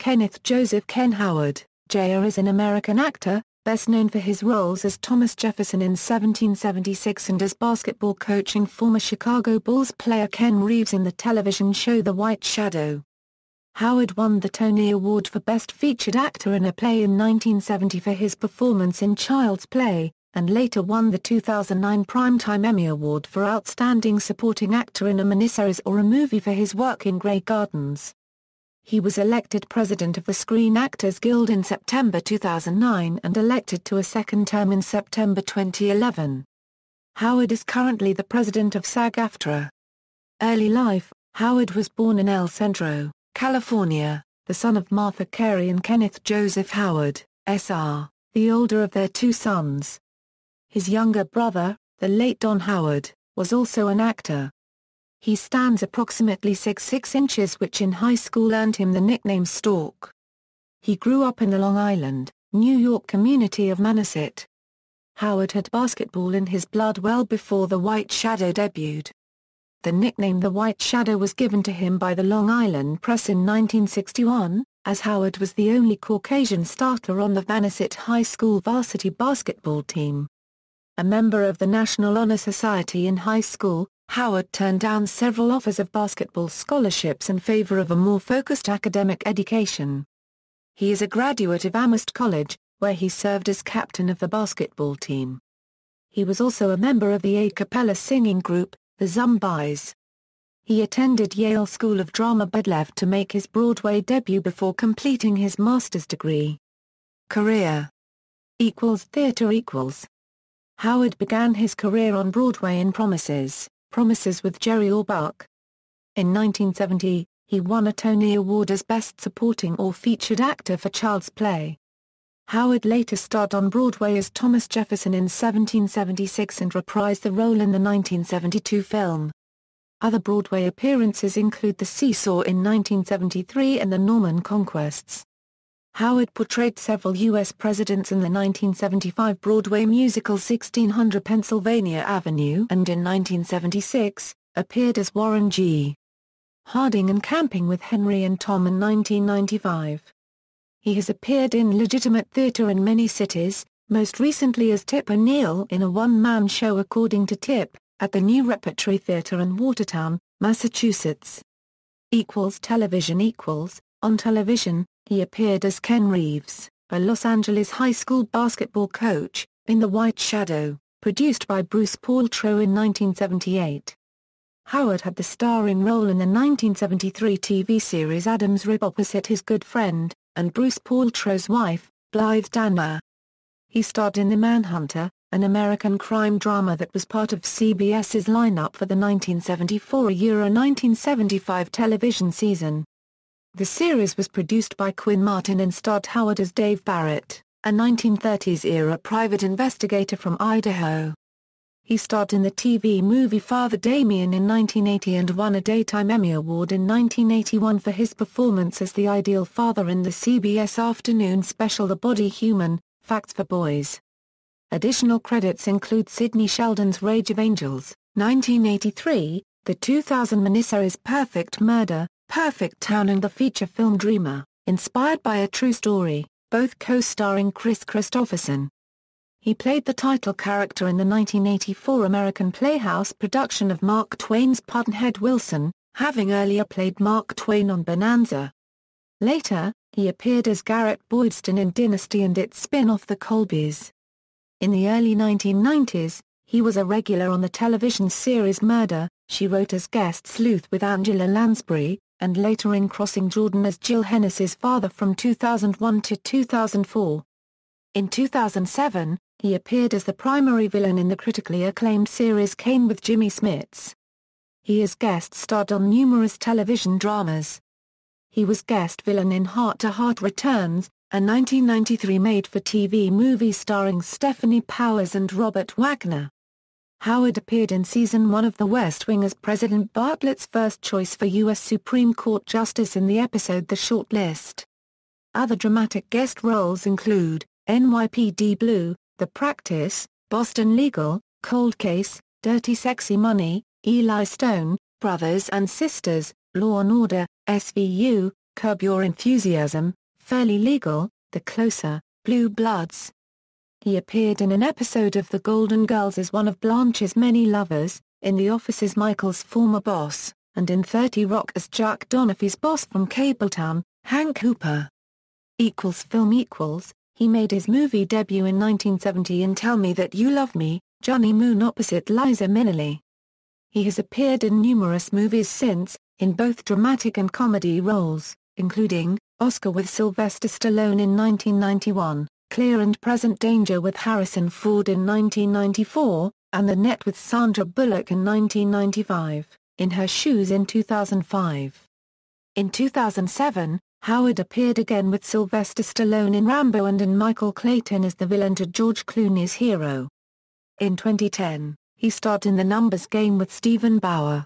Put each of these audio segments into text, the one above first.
Kenneth Joseph Ken Howard, Jr. is an American actor, best known for his roles as Thomas Jefferson in 1776 and as basketball coach and former Chicago Bulls player Ken Reeves in the television show The White Shadow. Howard won the Tony Award for Best Featured Actor in a Play in 1970 for his performance in Child's Play, and later won the 2009 Primetime Emmy Award for Outstanding Supporting Actor in a Miniseries or a Movie for his work in Grey Gardens. He was elected president of the Screen Actors Guild in September 2009 and elected to a second term in September 2011. Howard is currently the president of SAG-AFTRA. Early life: Howard was born in El Centro, California, the son of Martha Carey and Kenneth Joseph Howard, Sr., the older of their two sons. His younger brother, the late Don Howard, was also an actor. He stands approximately 6'6" inches, which in high school earned him the nickname Stork. He grew up in the Long Island, New York community of Manistee. Howard had basketball in his blood well before The White Shadow debuted. The nickname The White Shadow was given to him by the Long Island Press in 1961, as Howard was the only Caucasian starter on the Manistee High School varsity basketball team. A member of the National Honor Society in high school, Howard turned down several offers of basketball scholarships in favor of a more focused academic education. He is a graduate of Amherst College, where he served as captain of the basketball team. He was also a member of the a cappella singing group, the Zombies. He attended Yale School of Drama but left to make his Broadway debut before completing his master's degree. Career =theater=. Howard began his career on Broadway in Promises with Jerry Orbach. In 1970, he won a Tony Award as Best Supporting or Featured Actor for Child's Play. Howard later starred on Broadway as Thomas Jefferson in 1776 and reprised the role in the 1972 film. Other Broadway appearances include The Seesaw in 1973 and The Norman Conquests. Howard portrayed several U.S. presidents in the 1975 Broadway musical 1600 Pennsylvania Avenue and in 1976, appeared as Warren G. Harding in Camping with Henry and Tom in 1995. He has appeared in legitimate theater in many cities, most recently as Tip O'Neill in a one-man show According to Tip, at the New Repertory Theater in Watertown, Massachusetts. Television. On television, he appeared as Ken Reeves, a Los Angeles high school basketball coach, in The White Shadow, produced by Bruce Paltrow in 1978. Howard had the starring role in the 1973 TV series Adam's Rib opposite his good friend, and Bruce Paltrow's wife, Blythe Danner. He starred in The Manhunter, an American crime drama that was part of CBS's lineup for the 1974–1975 television season. The series was produced by Quinn Martin and starred Howard as Dave Barrett, a 1930s-era private investigator from Idaho. He starred in the TV movie Father Damien in 1980 and won a Daytime Emmy Award in 1981 for his performance as the ideal father in the CBS afternoon special The Body Human, Facts for Boys. Additional credits include Sidney Sheldon's Rage of Angels, 1983, the 2000 miniseries Perfect Murder, Perfect Town and the feature film Dreamer, inspired by a true story, both co-starring Chris Christopherson. He played the title character in the 1984 American Playhouse production of Mark Twain's Pudd'nhead Wilson, having earlier played Mark Twain on Bonanza. Later, he appeared as Garrett Boydston in Dynasty and its spin-off The Colbys. In the early 1990s, he was a regular on the television series Murder, She Wrote as guest sleuth with Angela Lansbury, and later in Crossing Jordan as Jill Hennis's father from 2001 to 2004. In 2007, he appeared as the primary villain in the critically acclaimed series Kane with Jimmy Smits. He has guest starred on numerous television dramas. He was guest villain in Heart to Heart Returns, a 1993 made-for-TV movie starring Stephanie Powers and Robert Wagner. Howard appeared in Season 1 of The West Wing as President Bartlett's first choice for U.S. Supreme Court Justice in the episode The Short List. Other dramatic guest roles include NYPD Blue, The Practice, Boston Legal, Cold Case, Dirty Sexy Money, Eli Stone, Brothers and Sisters, Law & Order, SVU, Curb Your Enthusiasm, Fairly Legal, The Closer, Blue Bloods. He appeared in an episode of The Golden Girls as one of Blanche's many lovers, in The Office as Michael's former boss, and in 30 Rock as Jack Donaghy's boss from Cabletown, Hank Hooper. Film equals, he made his movie debut in 1970 in Tell Me That You Love Me, Johnny Moon opposite Liza Minnelli. He has appeared in numerous movies since, in both dramatic and comedy roles, including Oscar with Sylvester Stallone in 1991, Clear and Present Danger with Harrison Ford in 1994, and The Net with Sandra Bullock in 1995, In Her Shoes in 2005. In 2007, Howard appeared again with Sylvester Stallone in Rambo and in Michael Clayton as the villain to George Clooney's Hero. In 2010, he starred in The Numbers Game with Stephen Bauer.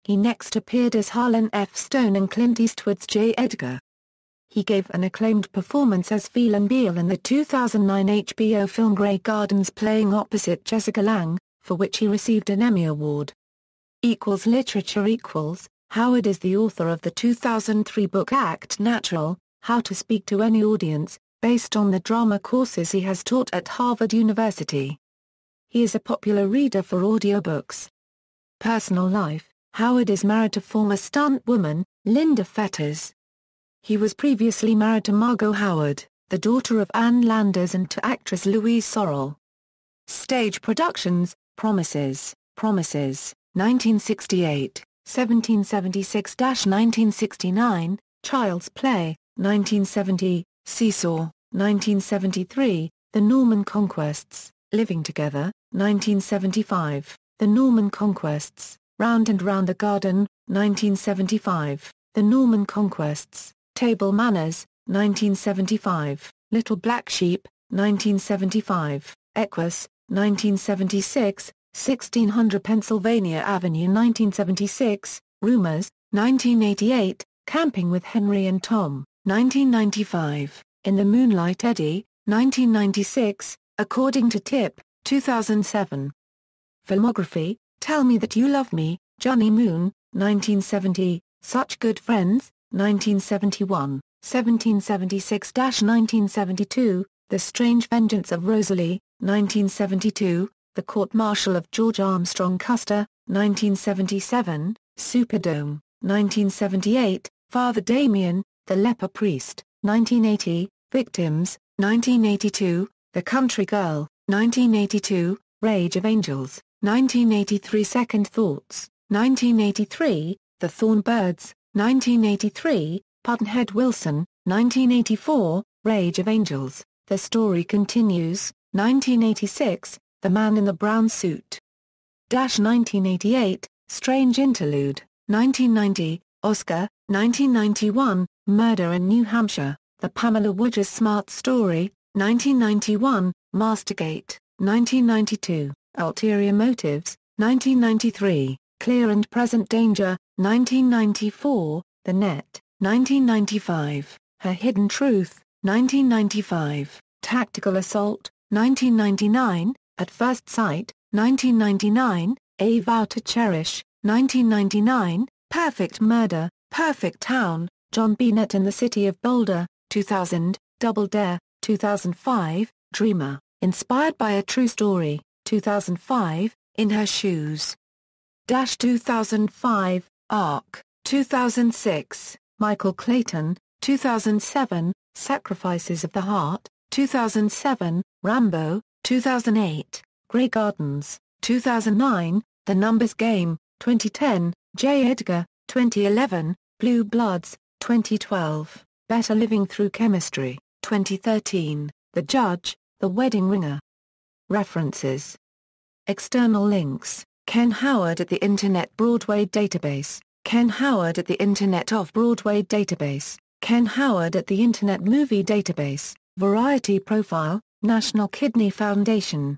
He next appeared as Harlan F. Stone in Clint Eastwood's J. Edgar. He gave an acclaimed performance as Phelan Beale in the 2009 HBO film Grey Gardens, playing opposite Jessica Lange, for which he received an Emmy Award. Literature equals, Howard is the author of the 2003 book Act Natural, How to Speak to Any Audience, based on the drama courses he has taught at Harvard University. He is a popular reader for audiobooks. Personal life, Howard is married to former stunt woman, Linda Fetters. He was previously married to Margot Howard, the daughter of Ann Landers, and to actress Louise Sorrell. Stage productions, Promises, 1968, 1776-1969, Child's Play, 1970, Seesaw, 1973, The Norman Conquests, Living Together, 1975, The Norman Conquests, Round and Round the Garden, 1975, The Norman Conquests, Table Manners, 1975, Little Black Sheep, 1975, Equus, 1976, 1600 Pennsylvania Avenue 1976, Rumors, 1988, Camping with Henry and Tom, 1995, In the Moonlight Eddy, 1996, According to Tip, 2007. Filmography, Tell Me That You Love Me, Johnny Moon, 1970, Such Good Friends, 1971, 1776-1972, The Strange Vengeance of Rosalie, 1972, The Court-Martial of George Armstrong Custer, 1977, Superdome, 1978, Father Damien, The Leper Priest, 1980, Victims, 1982, The Country Girl, 1982, Rage of Angels, 1983, Second Thoughts, 1983, The Thornbirds, 1983, Pudd'nhead Wilson, 1984, Rage of Angels, The Story Continues, 1986, The Man in the Brown Suit. 1988, Strange Interlude, 1990, Oscar, 1991, Murder in New Hampshire, The Pamela Woods Smart Story, 1991, Mastergate, 1992, Ulterior Motives, 1993, Clear and Present Danger, 1994, The Net, 1995, Her Hidden Truth, 1995, Tactical Assault, 1999, At First Sight, 1999, A Vow to Cherish, 1999, Perfect Murder, Perfect Town, John Bennett in the City of Boulder, 2000, Double Dare, 2005, Dreamer, Inspired by a True Story, 2005, In Her Shoes. 2005, Arc, 2006, Michael Clayton, 2007, Sacrifices of the Heart, 2007, Rambo, 2008, Grey Gardens, 2009, The Numbers Game, 2010, J. Edgar, 2011, Blue Bloods, 2012, Better Living Through Chemistry, 2013, The Judge, The Wedding Ringer. References. External links, Ken Howard at the Internet Broadway Database, Ken Howard at the Internet Off-Broadway Database, Ken Howard at the Internet Movie Database, Variety Profile, National Kidney Foundation.